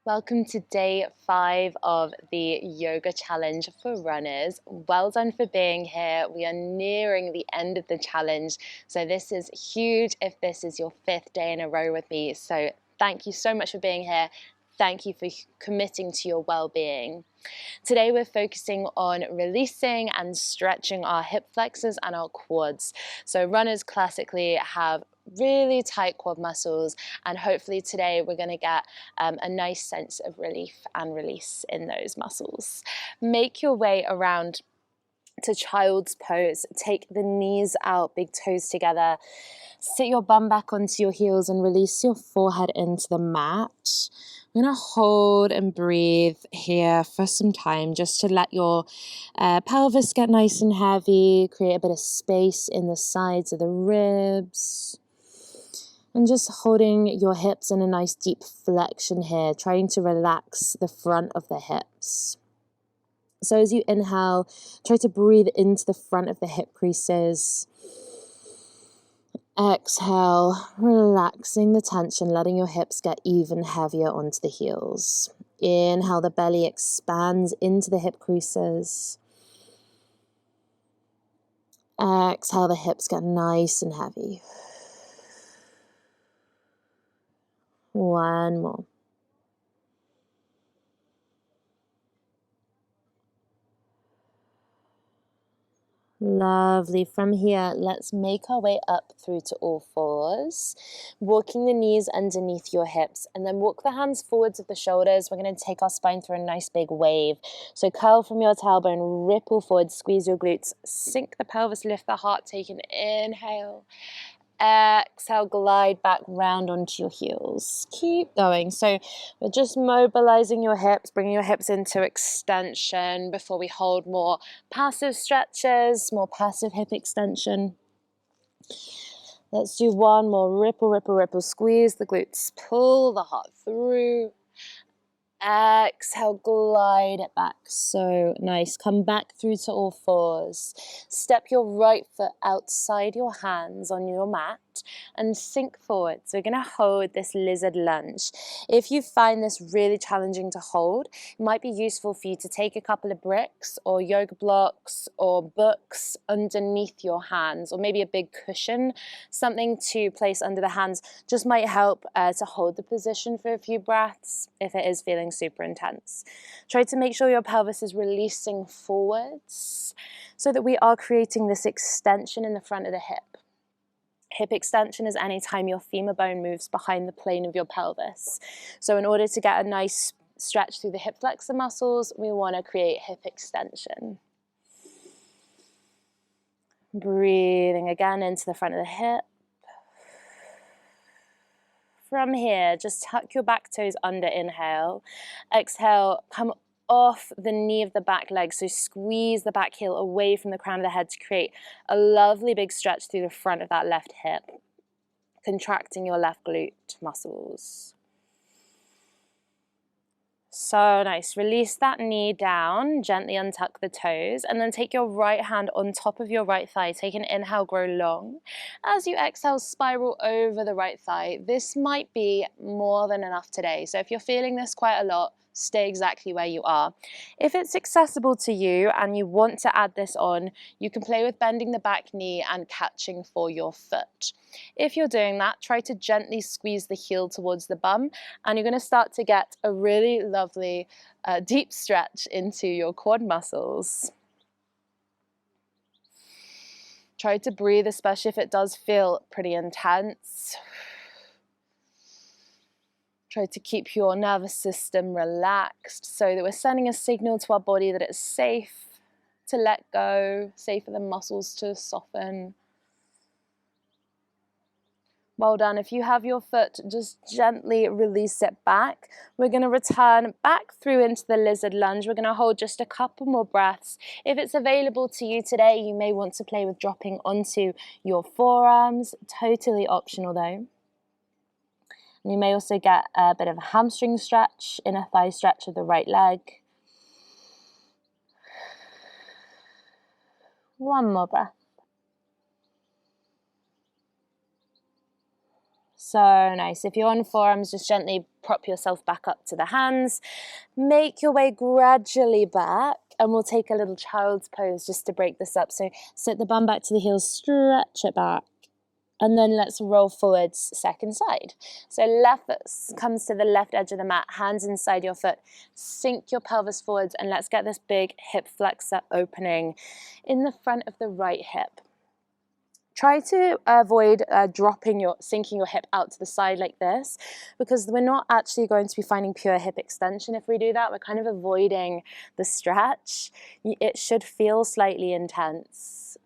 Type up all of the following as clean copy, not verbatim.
Welcome to day 5 of the yoga challenge for runners. Well done for being here. We are nearing the end of the challenge, so this is huge if this is your 5th day in a row with me. So thank you so much for being here. Thank you for committing to your well-being. Today we're focusing on releasing and stretching our hip flexors and our quads. So runners classically have really tight quad muscles, and hopefully today we're going to get a nice sense of relief and release in those muscles. Make your way around to child's pose. Take the knees out, big toes together. Sit your bum back onto your heels and release your forehead into the mat. I'm going to hold and breathe here for some time just to let your pelvis get nice and heavy, create a bit of space in the sides of the ribs. And just holding your hips in a nice deep flexion here, trying to relax the front of the hips. So as you inhale, try to breathe into the front of the hip creases. Exhale, relaxing the tension, letting your hips get even heavier onto the heels. Inhale, the belly expands into the hip creases. Exhale, the hips get nice and heavy. One more. Lovely. From here, let's make our way up through to all fours, walking the knees underneath your hips, and then walk the hands forwards of the shoulders. We're going to take our spine through a nice big wave. So curl from your tailbone, ripple forward, squeeze your glutes, sink the pelvis, lift the heart, take an inhale. Exhale, glide back round onto your heels. Keep going. So we're just mobilizing your hips, bringing your hips into extension before we hold more passive stretches, more passive hip extension. Let's do one more. Ripple, ripple, ripple. Squeeze the glutes. Pull the heart through. Exhale, glide it back. So nice. Come back through to all fours. Step your right foot outside your hands on your mat and sink forward. So we're going to hold this lizard lunge. If you find this really challenging to hold, it might be useful for you to take a couple of bricks or yoga blocks or books underneath your hands, or maybe a big cushion, something to place under the hands. Just might help to hold the position for a few breaths if it is feeling super intense. Try to make sure your pelvis is releasing forwards so that we are creating this extension in the front of the hip. Hip extension is any time your femur bone moves behind the plane of your pelvis. So in order to get a nice stretch through the hip flexor muscles, we want to create hip extension. Breathing again into the front of the hip. From here, just tuck your back toes under, inhale. Exhale, come off the knee of the back leg, so squeeze the back heel away from the crown of the head to create a lovely big stretch through the front of that left hip, contracting your left glute muscles. So nice. Release that knee down, gently untuck the toes, and then take your right hand on top of your right thigh. Take an inhale, grow long. As you exhale, spiral over the right thigh. This might be more than enough today. So if you're feeling this quite a lot, stay exactly where you are. If it's accessible to you and you want to add this on, you can play with bending the back knee and catching for your foot. If you're doing that, try to gently squeeze the heel towards the bum, and you're going to start to get a really lovely deep stretch into your quad muscles. Try to breathe, especially if it does feel pretty intense. Try to keep your nervous system relaxed so that we're sending a signal to our body that it's safe to let go, safe for the muscles to soften. Well done. If you have your foot, just gently release it back. We're going to return back through into the lizard lunge. We're going to hold just a couple more breaths. If it's available to you today, you may want to play with dropping onto your forearms. Totally optional though. And you may also get a bit of a hamstring stretch, inner thigh stretch of the right leg. One more breath. So nice. If you're on forearms, just gently prop yourself back up to the hands. Make your way gradually back, and we'll take a little child's pose just to break this up. So sit the bum back to the heels, stretch it back, and then let's roll forwards second side. So left foot comes to the left edge of the mat, hands inside your foot, sink your pelvis forwards, and let's get this big hip flexor opening in the front of the right hip. Try to avoid sinking your hip out to the side like this, because we're not actually going to be finding pure hip extension if we do that. We're kind of avoiding the stretch. It should feel slightly intense.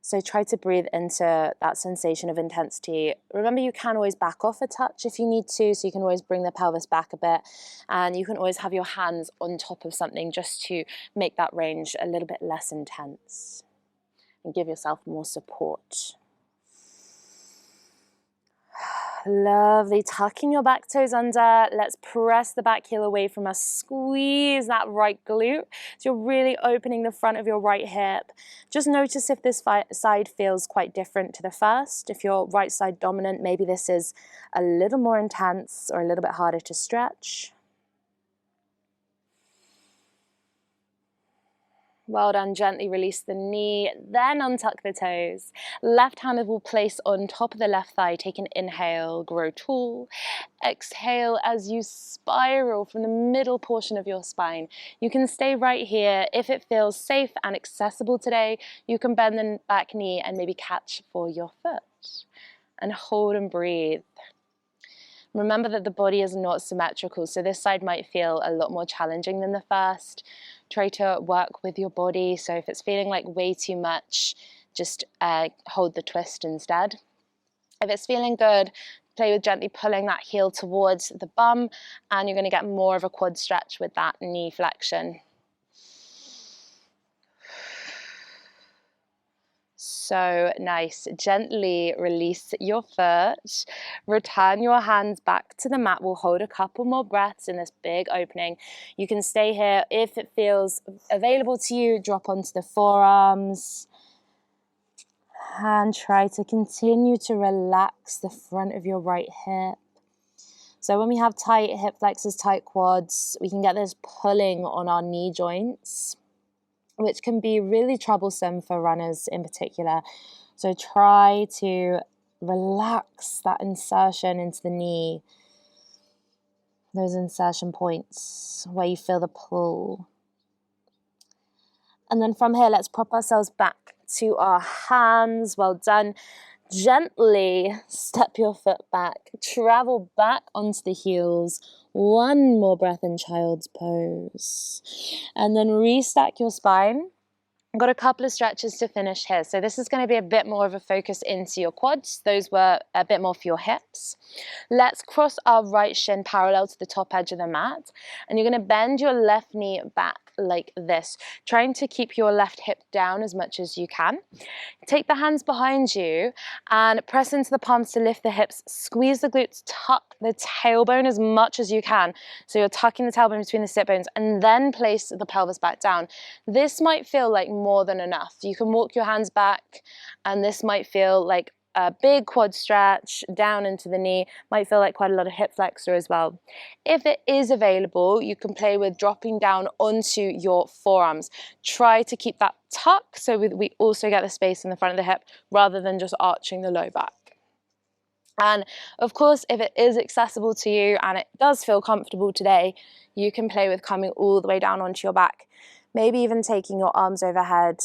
So try to breathe into that sensation of intensity. Remember, you can always back off a touch if you need to, so you can always bring the pelvis back a bit, and you can always have your hands on top of something just to make that range a little bit less intense and give yourself more support. Lovely. Tucking your back toes under. Let's press the back heel away from us. Squeeze that right glute. So you're really opening the front of your right hip. Just notice if this side feels quite different to the first. If you're right side dominant, maybe this is a little more intense or a little bit harder to stretch. Well done. Gently release the knee, then untuck the toes. Left hand will place on top of the left thigh. Take an inhale, grow tall. Exhale as you spiral from the middle portion of your spine. You can stay right here. If it feels safe and accessible today, you can bend the back knee and maybe catch for your foot. And hold and breathe. Remember that the body is not symmetrical, so this side might feel a lot more challenging than the first. Try to work with your body, so if it's feeling like way too much, just hold the twist instead. If it's feeling good, play with gently pulling that heel towards the bum, and you're going to get more of a quad stretch with that knee flexion. So nice. Gently release your foot. Return your hands back to the mat. We'll hold a couple more breaths in this big opening. You can stay here. If it feels available to you, drop onto the forearms. And try to continue to relax the front of your right hip. So when we have tight hip flexors, tight quads, we can get this pulling on our knee joints, which can be really troublesome for runners in particular. So try to relax that insertion into the knee, those insertion points where you feel the pull. And then from here, let's prop ourselves back to our hands. Well done. Gently step your foot back, travel back onto the heels. One more breath in child's pose. And then restack your spine. I've got a couple of stretches to finish here. So this is going to be a bit more of a focus into your quads. Those were a bit more for your hips. Let's cross our right shin parallel to the top edge of the mat. And you're going to bend your left knee back like this, trying to keep your left hip down as much as you can. Take the hands behind you and press into the palms to lift the hips. Squeeze the glutes, tuck the tailbone as much as you can. So you're tucking the tailbone between the sit bones, and then place the pelvis back down. This might feel like more than enough. You can walk your hands back, and this might feel like a big quad stretch down into the knee. Might feel like quite a lot of hip flexor as well. If it is available, you can play with dropping down onto your forearms. Try to keep that tuck so we also get the space in the front of the hip rather than just arching the low back. And of course, if it is accessible to you and it does feel comfortable today, you can play with coming all the way down onto your back. Maybe even taking your arms overhead,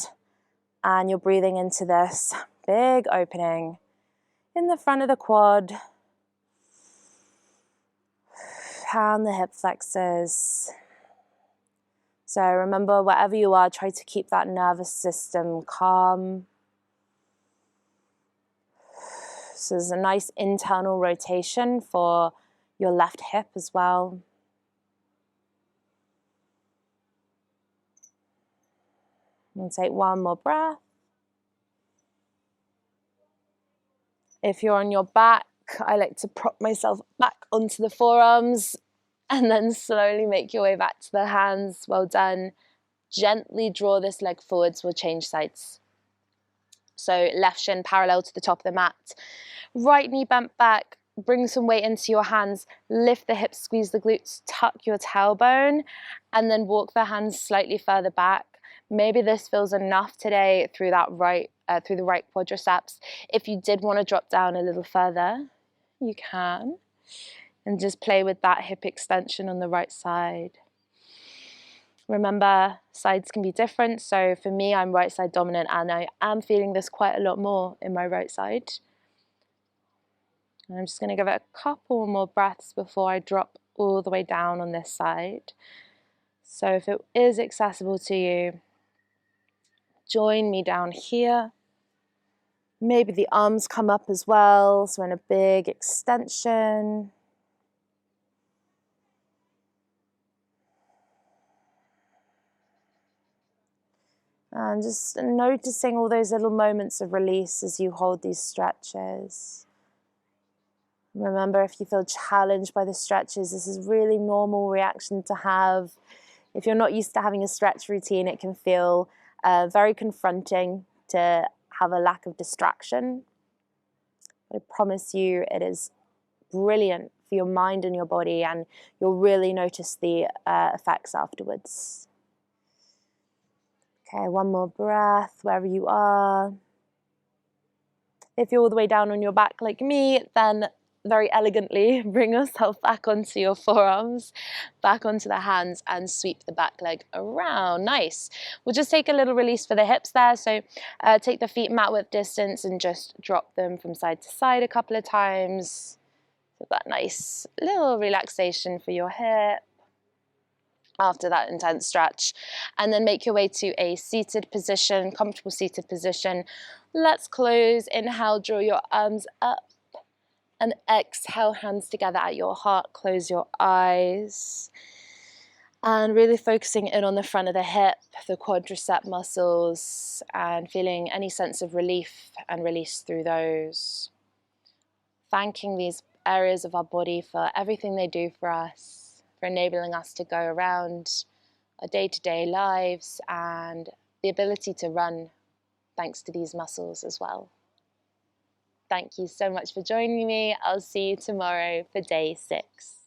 and you're breathing into this big opening in the front of the quad and the hip flexors. So remember, wherever you are, try to keep that nervous system calm. So there's a nice internal rotation for your left hip as well. And take one more breath. If you're on your back, I like to prop myself back onto the forearms and then slowly make your way back to the hands. Well done. Gently draw this leg forwards. We'll change sides. So left shin parallel to the top of the mat. Right knee bent back. Bring some weight into your hands. Lift the hips, squeeze the glutes, tuck your tailbone, and then walk the hands slightly further back. Maybe this feels enough today through that through the right quadriceps. If you did want to drop down a little further, you can. And just play with that hip extension on the right side. Remember, sides can be different. So for me, I'm right side dominant, and I am feeling this quite a lot more in my right side. And I'm just going to give it a couple more breaths before I drop all the way down on this side. So if it is accessible to you, join me down here. Maybe the arms come up as well, so in a big extension. And just noticing all those little moments of release as you hold these stretches. Remember, if you feel challenged by the stretches, this is really normal reaction to have. If you're not used to having a stretch routine, it can feel very confronting to have a lack of distraction. But I promise you, it is brilliant for your mind and your body, and you'll really notice the effects afterwards. Okay, one more breath wherever you are. If you're all the way down on your back like me, then very elegantly bring yourself back onto your forearms, back onto the hands, and sweep the back leg around. Nice. We'll just take a little release for the hips there. So take the feet mat width distance and just drop them from side to side a couple of times. So that nice little relaxation for your hip after that intense stretch. And then make your way to a seated position, comfortable seated position. Let's close. Inhale, draw your arms up. And exhale, hands together at your heart. Close your eyes. And really focusing in on the front of the hip, the quadricep muscles, and feeling any sense of relief and release through those. Thanking these areas of our body for everything they do for us, for enabling us to go around our day-to-day lives, and the ability to run thanks to these muscles as well. Thank you so much for joining me. I'll see you tomorrow for day 6.